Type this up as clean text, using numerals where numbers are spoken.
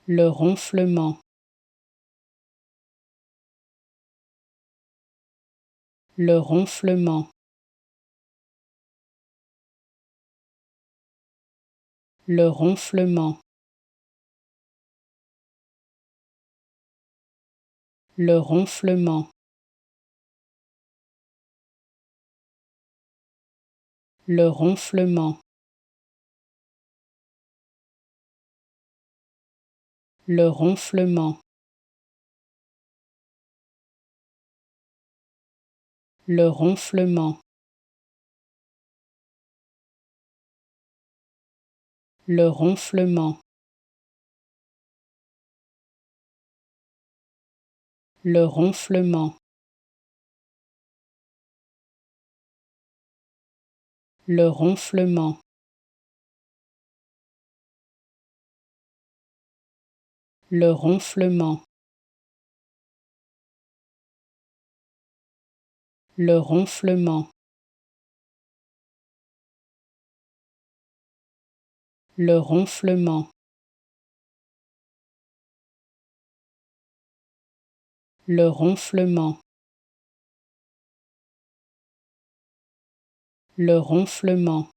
le ronflement, le ronflement, le ronflement, le ronflement, le ronflement, le ronflement, le ronflement, le ronflement, le ronflement, le ronflement, le ronflement, le ronflement, le ronflement, le ronflement, le ronflement,